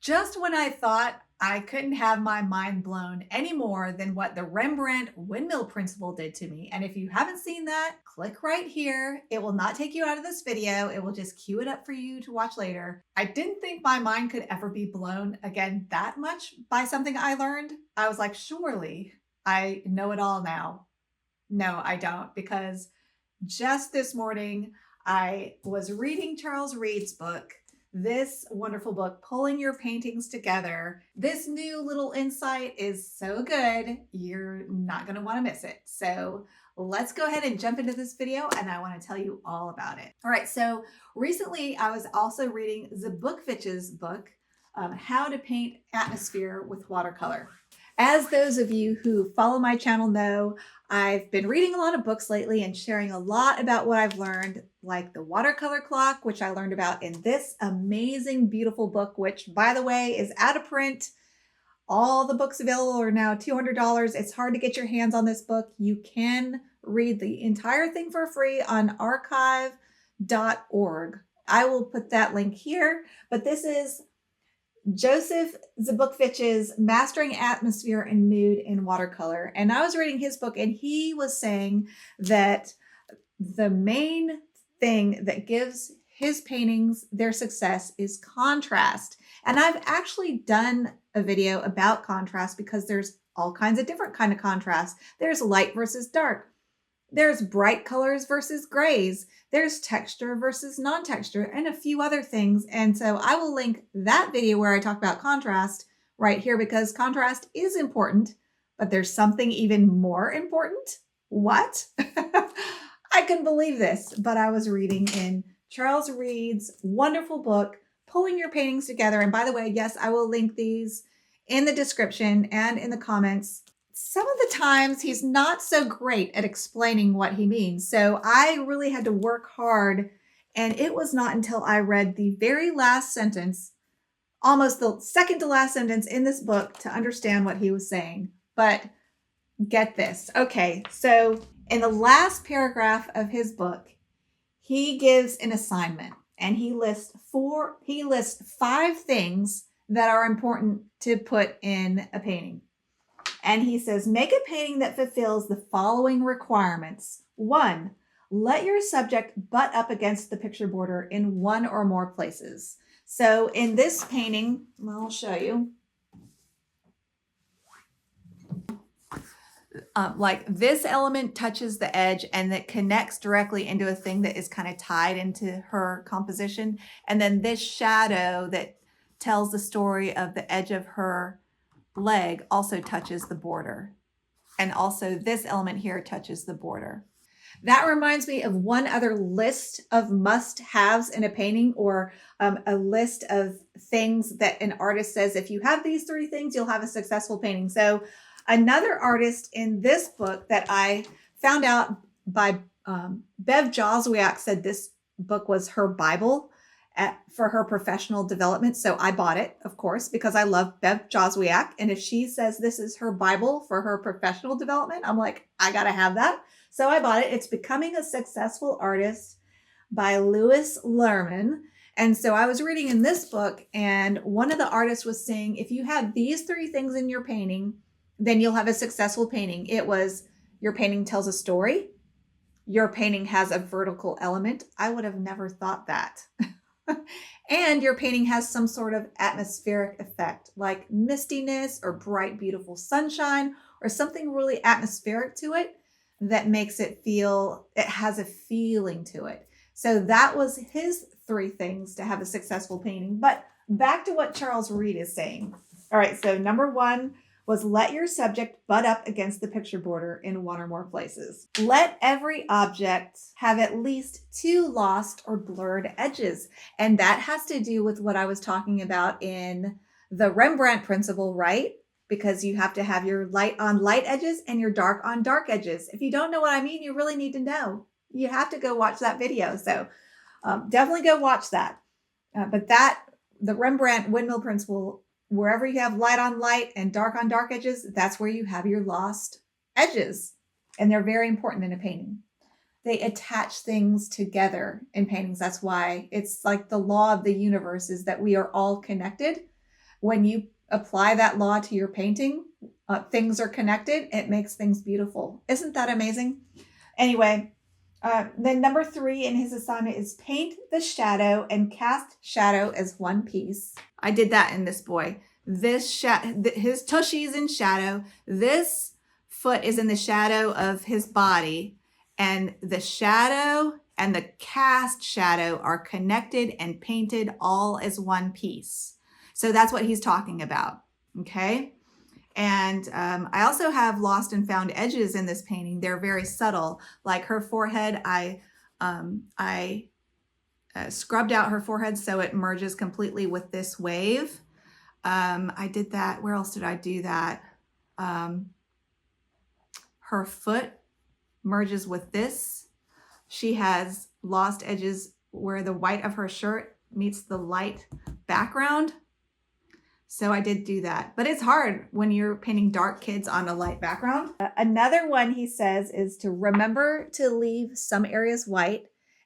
Just when I thought I couldn't have my mind blown any more than what the Rembrandt windmill principle did to me. And if you haven't seen that, click right here. It will not take you out of this video. It will just queue it up for you to watch later. I didn't think my mind could ever be blown again that much by something I learned. I was like, surely I know it all now. No, I don't, because just this morning I was reading Charles Reid's book, this wonderful book, Pulling Your Paintings Together. This new little insight is so good, you're not going to want to miss it. So let's go ahead and jump into this video, and I want to tell you all about it. All right, so recently I was also reading Zbukvich's book, How to Paint Atmosphere with Watercolor. As those of you who follow my channel know, I've been reading a lot of books lately and sharing a lot about what I've learned, like the watercolor clock, which I learned about in this amazing, beautiful book, which, by the way, is out of print. All the books available are now $200. It's hard to get your hands on this book. You can read the entire thing for free on archive.org. I will put that link here, but this is Joseph Zbukvich's Mastering Atmosphere and Mood in Watercolor. And I was reading his book, and he was saying that the main thing that gives his paintings their success is contrast. And I've actually done a video about contrast because there's all kinds of different kind of contrast. There's light versus dark. There's bright colors versus grays. There's texture versus non-texture, and a few other things. And so I will link that video where I talk about contrast right here, because contrast is important, but there's something even more important. What? I couldn't believe this, but I was reading in Charles Reid's wonderful book, Pulling Your Paintings Together. And by the way, yes, I will link these in the description and in the comments. Some of the times he's not so great at explaining what he means. So I really had to work hard. And it was not until I read the very last sentence, almost the second to last sentence in this book, to understand what he was saying. But get this. Okay, so in the last paragraph of his book, he gives an assignment, and he lists 5 things that are important to put in a painting. And he says, make a painting that fulfills the following requirements. 1, let your subject butt up against the picture border in 1 or more places. So in this painting, I'll show you. Like this element touches the edge and that connects directly into a thing that is kind of tied into her composition. And then this shadow that tells the story of the edge of her leg also touches the border. And also this element here touches the border. That reminds me of one other list of must-haves in a painting, or a list of things that an artist says, if you have these 3 things, you'll have a successful painting. So another artist in this book that I found out by Bev Joswiak said this book was her Bible for her professional development. So I bought it, of course, because I love Bev Joswiak. And if she says this is her Bible for her professional development, I'm like, I got to have that. So I bought it. It's Becoming a Successful Artist by Louis Lerman. And so I was reading in this book, and one of the artists was saying, if you have these 3 things in your painting, then you'll have a successful painting. It was, your painting tells a story. Your painting has a vertical element. I would have never thought that. And your painting has some sort of atmospheric effect, like mistiness or bright, beautiful sunshine, or something really atmospheric to it that makes it feel, it has a feeling to it. So that was his 3 things to have a successful painting. But back to what Charles Reid is saying. All right, so number 1 was let your subject butt up against the picture border in 1 or more places. Let every object have at least 2 lost or blurred edges. And that has to do with what I was talking about in the Rembrandt principle, right? Because you have to have your light on light edges and your dark on dark edges. If you don't know what I mean, you really need to know. You have to go watch that video. So definitely go watch that. But the Rembrandt windmill principle, wherever you have light on light and dark on dark edges, that's where you have your lost edges. And they're very important in a painting. They attach things together in paintings. That's why it's like the law of the universe is that we are all connected. When you apply that law to your painting, things are connected. It makes things beautiful. Isn't that amazing? Anyway, then number 3 in his assignment is paint the shadow and cast shadow as one piece. I did that in this boy. His tushy's in shadow. This foot is in the shadow of his body, and the shadow and the cast shadow are connected and painted all as one piece. So that's what he's talking about, okay? And I also have lost and found edges in this painting. They're very subtle. Like her forehead, I scrubbed out her forehead so it merges completely with this wave. I did that. Where else did I do that? Her foot merges with this. She has lost edges where the white of her shirt meets the light background. So I did do that, but it's hard when you're painting dark kids on a light background. Another one he says is to remember to leave some areas white.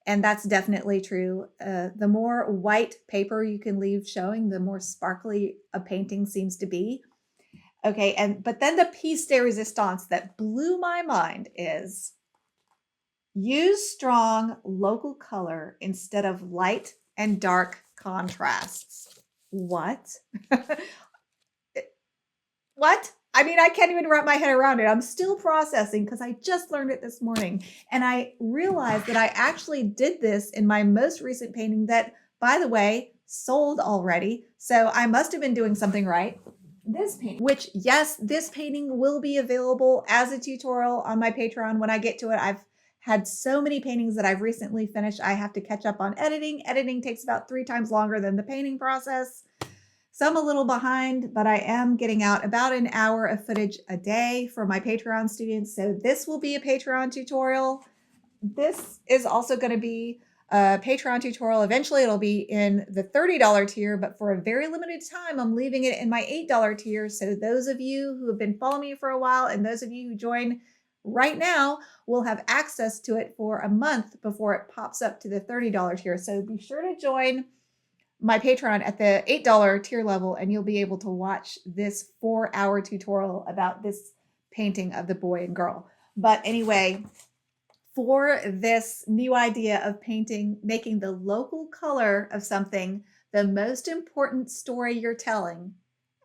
And that's definitely true. The more white paper you can leave showing, the more sparkly a painting seems to be. Okay, but then the piece de resistance that blew my mind is use strong local color instead of light and dark contrasts. What? What? I mean, I can't even wrap my head around it. I'm still processing because I just learned it this morning. And I realized that I actually did this in my most recent painting that, by the way, sold already. So I must have been doing something right. This painting, which, yes, this painting will be available as a tutorial on my Patreon when I get to it. I've had so many paintings that I've recently finished. I have to catch up on editing. Editing takes about 3 times longer than the painting process. So I'm a little behind, but I am getting out about an hour of footage a day for my Patreon students. So this will be a Patreon tutorial. This is also going to be a Patreon tutorial. Eventually it'll be in the $30 tier, but for a very limited time, I'm leaving it in my $8 tier. So those of you who have been following me for a while and those of you who join right now will have access to it for a month before it pops up to the $30 tier. So be sure to join my Patreon at the $8 tier level, and you'll be able to watch this 4-hour tutorial about this painting of the boy and girl. But anyway, for this new idea of painting, making the local color of something the most important story you're telling,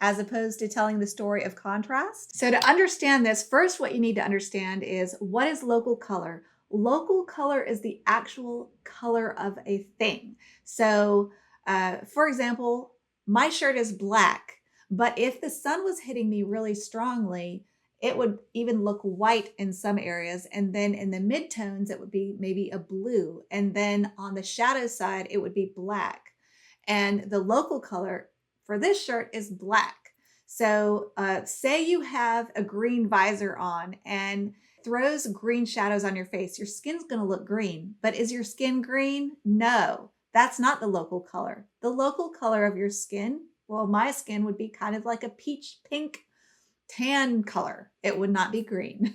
as opposed to telling the story of contrast. So to understand this, first what you need to understand is, what is local color? Local color is the actual color of a thing. So for example, my shirt is black, but if the sun was hitting me really strongly, it would even look white in some areas. And then in the midtones, it would be maybe a blue. And then on the shadow side, it would be black. And the local color for this shirt is black. So say you have a green visor on and throws green shadows on your face. Your skin's going to look green, but is your skin green? No. That's not the local color. The local color of your skin, well, my skin would be kind of like a peach pink tan color. It would not be green.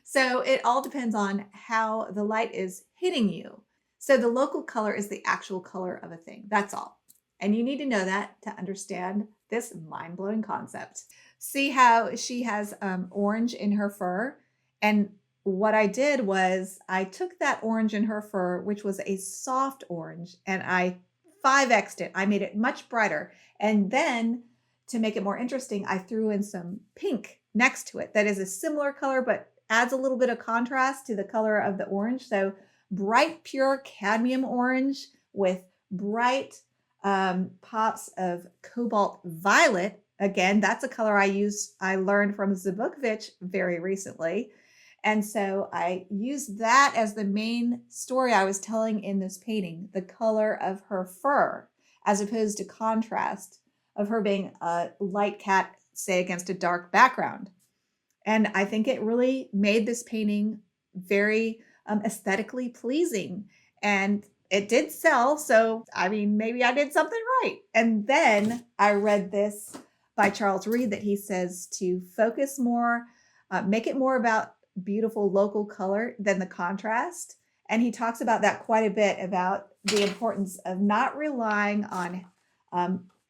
So it all depends on how the light is hitting you. So the local color is the actual color of a thing. That's all. And you need to know that to understand this mind-blowing concept. See how she has orange in her fur? And what I did was I took that orange in her fur, which was a soft orange, and I 5x'd it. I made it much brighter. And then to make it more interesting, I threw in some pink next to it that is a similar color, but adds a little bit of contrast to the color of the orange. So bright, pure cadmium orange with bright pops of cobalt violet. Again, that's a color I learned from Zbukvich very recently. And so I used that as the main story I was telling in this painting, the color of her fur, as opposed to contrast of her being a light cat, say, against a dark background. And I think it really made this painting very aesthetically pleasing. And it did sell. So, I mean, maybe I did something right. And then I read this by Charles Reid that he says to focus more, make it more about beautiful local color than the contrast. And he talks about that quite a bit, about the importance of not relying on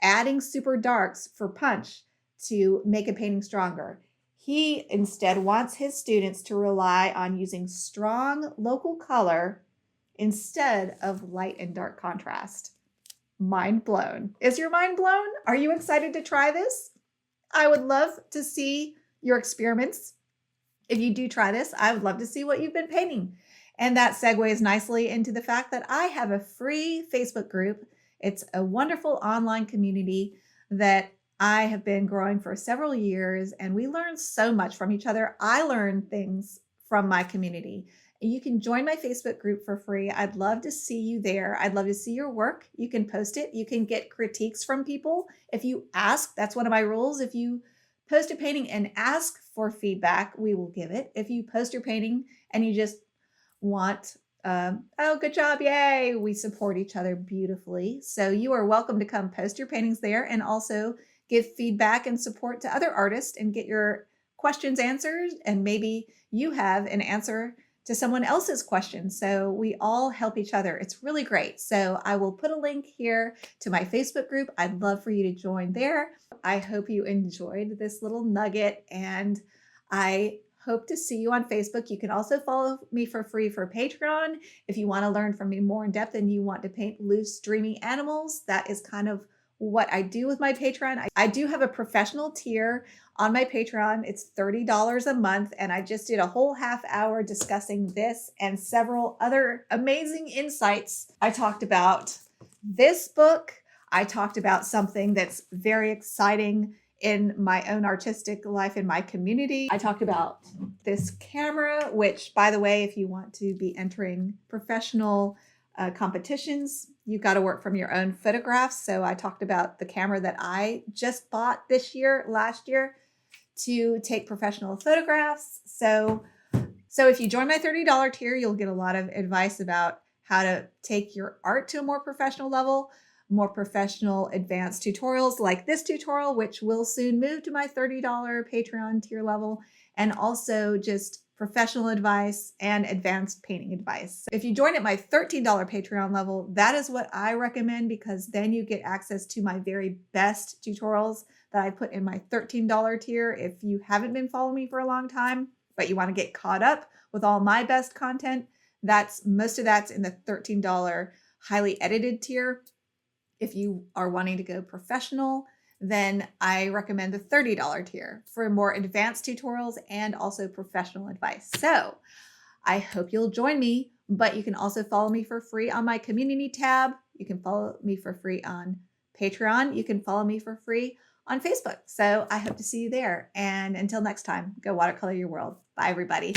adding super darks for punch to make a painting stronger. He instead wants his students to rely on using strong local color instead of light and dark contrast. Mind blown. Is your mind blown? Are you excited to try this? I would love to see your experiments. If you do try this, I would love to see what you've been painting. And that segues nicely into the fact that I have a free Facebook group. It's a wonderful online community that I have been growing for several years, and we learn so much from each other. I learn things from my community. You can join my Facebook group for free. I'd love to see you there. I'd love to see your work. You can post it. You can get critiques from people. If you ask, that's one of my rules. If you post a painting and ask for feedback, we will give it. If you post your painting and you just want, oh, good job, yay, we support each other beautifully. So you are welcome to come post your paintings there and also give feedback and support to other artists and get your questions answered. And maybe you have an answer to someone else's question. So we all help each other. It's really great. So I will put a link here to my Facebook group. I'd love for you to join there. I hope you enjoyed this little nugget, and I hope to see you on Facebook. You can also follow me for free for Patreon if you want to learn from me more in depth and you want to paint loose, dreamy animals. That is kind of what I do with my Patreon. I do have a professional tier on my Patreon. It's $30 a month, and I just did a whole half hour discussing this and several other amazing insights. I talked about this book. I talked about something that's very exciting in my own artistic life in my community. I talked about this camera, which, by the way, if you want to be entering professional competitions, you've got to work from your own photographs. So I talked about the camera that I just bought last year to take professional photographs. So if you join my $30 tier, you'll get a lot of advice about how to take your art to a more professional level, more professional advanced tutorials like this tutorial, which will soon move to my $30 Patreon tier level, and also just professional advice and advanced painting advice. If you join at my $13 Patreon level, that is what I recommend, because then you get access to my very best tutorials that I put in my $13 tier. If you haven't been following me for a long time, but you want to get caught up with all my best content, most of that's in the $13 highly edited tier. If you are wanting to go professional, then I recommend the $30 tier for more advanced tutorials and also professional advice. So I hope you'll join me, but you can also follow me for free on my community tab. You can follow me for free on Patreon. You can follow me for free on Facebook. So I hope to see you there. And until next time, go watercolor your world. Bye, everybody.